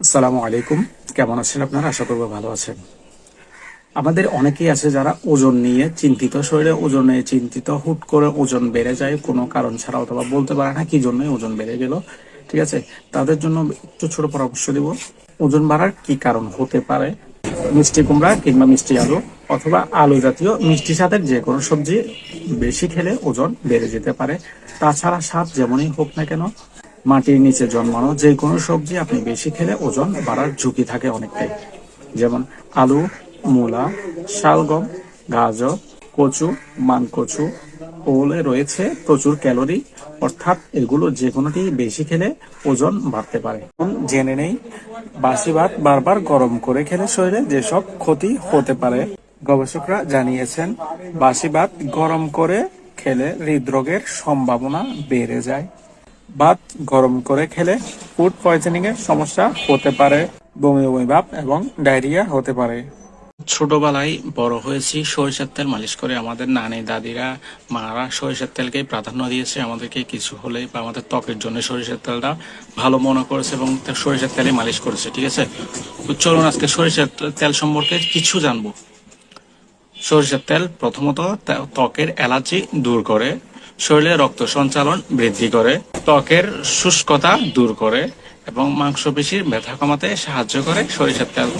আসসালামু আলাইকুম। কেমন আছেন আপনারা? আশা করবো ভালো আছেন। আমাদের অনেকেই আছে যারা ওজন নিয়ে চিন্তিত, শরীরে ওজন নিয়ে চিন্তিত, হুট করে ওজন বেড়ে যায় কোনো কারণ ছাড়া, অথবা বলতে পারে না কি জন্য ওজন বেড়ে গেল। ঠিক আছে, তাদের জন্য একটু ছোট পরামর্শ দিব। ওজন বাড়ার কি কারণ হতে পারে? মিষ্টি কুমড়া কিংবা মিষ্টি আলু অথবা আলু জাতীয় মিষ্টি স্বাদের যে কোনো সবজি বেশি খেলে ওজন বেড়ে যেতে পারে। তাছাড়া স্বাদ যেমনই হোক না কেন, মাটির নিচে জন্মানো যে কোনো সবজি আপনি বেশি খেলে ওজন বাড়ার ঝুঁকি থাকে অনেকটাই। যেমন আলু, মূলা, শালগম, গাজর, কচু, মানকচু, ওলে রয়েছে প্রচুর ক্যালোরি, অর্থাৎ এগুলো যে কোনোটি বেশি খেলে ওজন বাড়তে পারে। এখন জেনে নেই বাসি ভাত বারবার গরম করে খেলে শরীরে যেসব ক্ষতি হতে পারে। গবেষকরা জানিয়েছেন বাসি ভাত গরম করে খেলে হৃদরোগের সম্ভাবনা বেড়ে যায়। ভাত গরম করে খেলে ফুড পয়জনিং এর সমস্যা হতে পারে, বমি বমি ভাব এবং ডায়রিয়া হতে পারে। ছোটবেলায় বড় হয়েছি সরিষার তেল মালিশ করে, আমাদের নানি দাদিরা মারা সরিষার তেলকে প্রাধান্য দিয়েছে আমাদেরকে, কিছু হলে বা আমাদের ত্বকের জন্য সরিষার তেলটা ভালো মনে করেছে এবং সরিষার তেলে মালিশ করেছে। ঠিক আছে, তো চলুন আজকে সরিষার তেল সম্পর্কে কিছু জানবো। সরিষার তেল প্রথমত ত্বকের অ্যালার্জি দূর করে, শরীরে রক্ত সঞ্চালন বৃদ্ধি করে, ত্বকের শুষ্কতা দূর করে এবং মাংসপেশির ব্যথা কমাতে সাহায্য করে সরিষার তেল।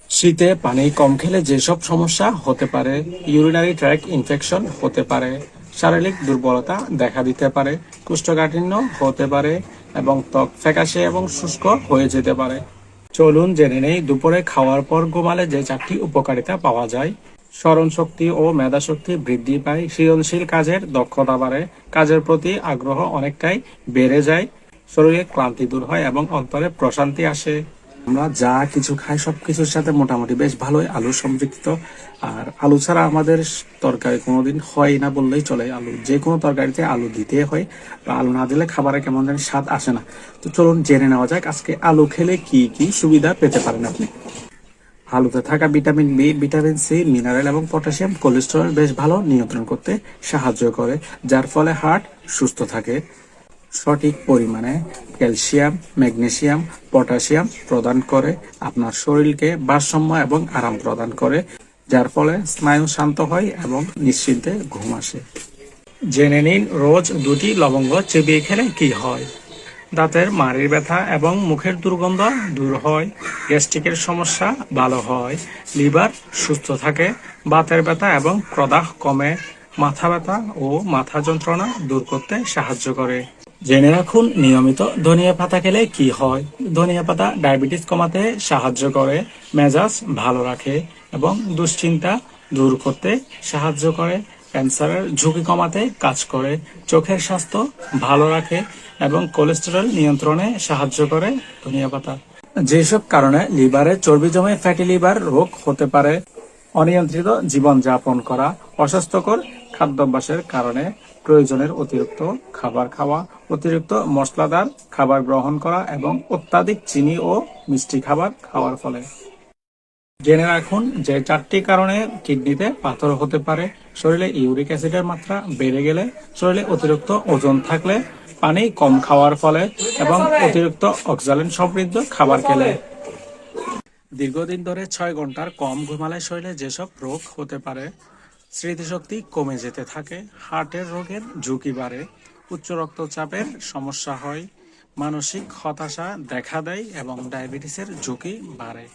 শীতে পানি কম খেলে যেসব সমস্যা হতে পারে: ইউরিনারি ট্র্যাক ইনফেকশন হতে পারে, শারীরিক দুর্বলতা দেখা দিতে পারে, কোষ্ঠকাঠিন্য হতে পারে এবং ত্বক ফ্যাকাশে এবং শুষ্ক হয়ে যেতে পারে। চলুন জেনে নেই দুপুরে খাওয়ার পর ঘুমালে যে 4টি উপকারিতা পাওয়া যায়। স্মরণ শক্তি ও মেধা শক্তি বৃদ্ধি পায়, সৃজনশীল কাজের দক্ষতা বাড়ে, কাজের প্রতি আগ্রহ অনেকটাই বেড়ে যায়, শরীরে ক্লান্তি দূর হয় এবং অন্তরে প্রশান্তি আসে। আমরা যা কিছু খাই সবকিছুর সাথে মোটামুটি বেশ ভালোই আলু সম্পৃক্ত। আর আলু ছাড়া আমাদের তরকারি কোনোদিন হয় না বললেই চলে। আলু যে কোনো তরকারিতে আলু দিতে হয়, বা আলু না দিলে খাবারে কেমন যেন স্বাদ আসে না। তো চলুন জেনে নেওয়া যাক আজকে আলু খেলে কি কি সুবিধা পেতে পারেন আপনি। আলুতে থাকা vitamin B, vitamin C, mineral এবং পটাশিয়াম কোলেস্টেরল বেশ ভালো নিয়ন্ত্রণ করতে সাহায্য করে, যার ফলে হার্ট সুস্থ থাকে। সঠিক পরিমাণে ক্যালসিয়াম, ম্যাগনেসিয়াম, পটাশিয়াম প্রদান করে, আপনার শরীরকে ভারসাম্য এবং আরাম প্রদান করে, যার ফলে স্নায়ু শান্ত হয় এবং নিশ্চিন্তে ঘুম আসে। জেনে নিন রোজ 2টি লবঙ্গ চিবিয়ে খেলে কি হয়। দাঁতের মাড়ির ব্যথা এবং মুখের দুর্গন্ধ দূর হয়, গ্যাস্ট্রিকের সমস্যা ভালো হয়, লিভার সুস্থ থাকে, বাতের ব্যথা এবং প্রদাহ কমে, মাথা ব্যথা ও মাথা যন্ত্রণা দূর করতে সাহায্য করে। জেনে রাখুন নিয়মিত ধনিয়া পাতা খেলে কি হয়। ধনিয়া পাতা ডায়াবেটিস কমাতে সাহায্য করে, মেজাজ ভালো রাখে এবং দুশ্চিন্তা দূর করতে সাহায্য করে, ক্যান্সারের ঝুঁকি কমাতে কাজ করে, চোখের স্বাস্থ্য ভালো রাখে এবং কোলেস্টেরল নিয়ন্ত্রণে সাহায্য করে ধনিয়া পাতা। যেসব কারণে লিভারে চর্বি জমে ফ্যাটি লিভার রোগ হতে পারে: অনিয়ন্ত্রিত জীবনযাপন করা, অস্বাস্থ্যকর খাদ্যাভ্যাসের কারণে, প্রয়োজনের অতিরিক্ত খাবার খাওয়া, অতিরিক্ত মশলাদার খাবার গ্রহণ করা এবং অত্যাধিক চিনি ও মিষ্টি খাবার খাওয়ার ফলে। জেনে রাখুন যে 4টি কারণে কিডনিতে পাথর হতে পারে: শরীরে ইউরিক অ্যাসিডের মাত্রা বেড়ে গেলে, শরীরে অতিরিক্ত ওজন থাকলে, পানি কম খাওয়ার ফলে এবং অতিরিক্ত অক্সালেন সমৃদ্ধ খাবার খেলে। দীর্ঘদিন ধরে 6 ঘন্টার কম ঘুমালে শরীরে যেসব রোগ হতে পারে: স্মৃতিশক্তি কমে যেতে থাকে, হার্টের রোগের ঝুঁকি বাড়ে, উচ্চ রক্তচাপের সমস্যা হয়, মানসিক হতাশা দেখা দেয় এবং ডায়াবেটিসের ঝুঁকি বাড়ে।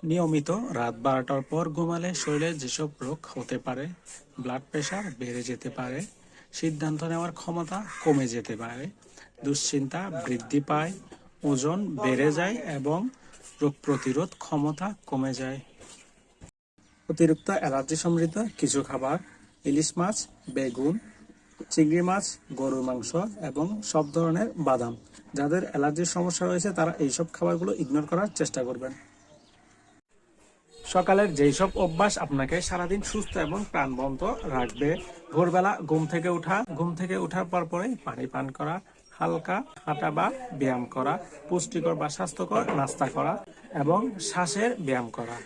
নিয়মিত রাত 12টার পর ঘুমালে শরীরে যেসব রোগ হতে পারে: ব্লাড প্রেশার বেড়ে যেতে পারে, সিদ্ধান্ত নেওয়ার ক্ষমতা কমে যেতে পারে, দুশ্চিন্তা বৃদ্ধি পায়, ওজন বেড়ে যায় এবং রোগ প্রতিরোধ ক্ষমতা কমে যায়। অতিরিক্ত অ্যালার্জি সমৃদ্ধ কিছু খাবার: ইলিশ মাছ, বেগুন, চিংড়ি মাছ, গরুর মাংস এবং সব ধরনের বাদাম। যাদের অ্যালার্জির সমস্যা রয়েছে তারা এইসব খাবারগুলো ইগনোর করার চেষ্টা করবেন। সকালের যেই সব অভ্যাস আপনাকে সারাদিন সুস্থ এবং প্রাণবন্ত রাখবে: ভোরবেলা ঘুম থেকে ওঠার পরে পানি পান করা, হালকা হাঁটা বা ব্যায়াম করা, পুষ্টিকর বা স্বাস্থ্যকর নাস্তা করা এবং শ্বাসের ব্যায়াম করা।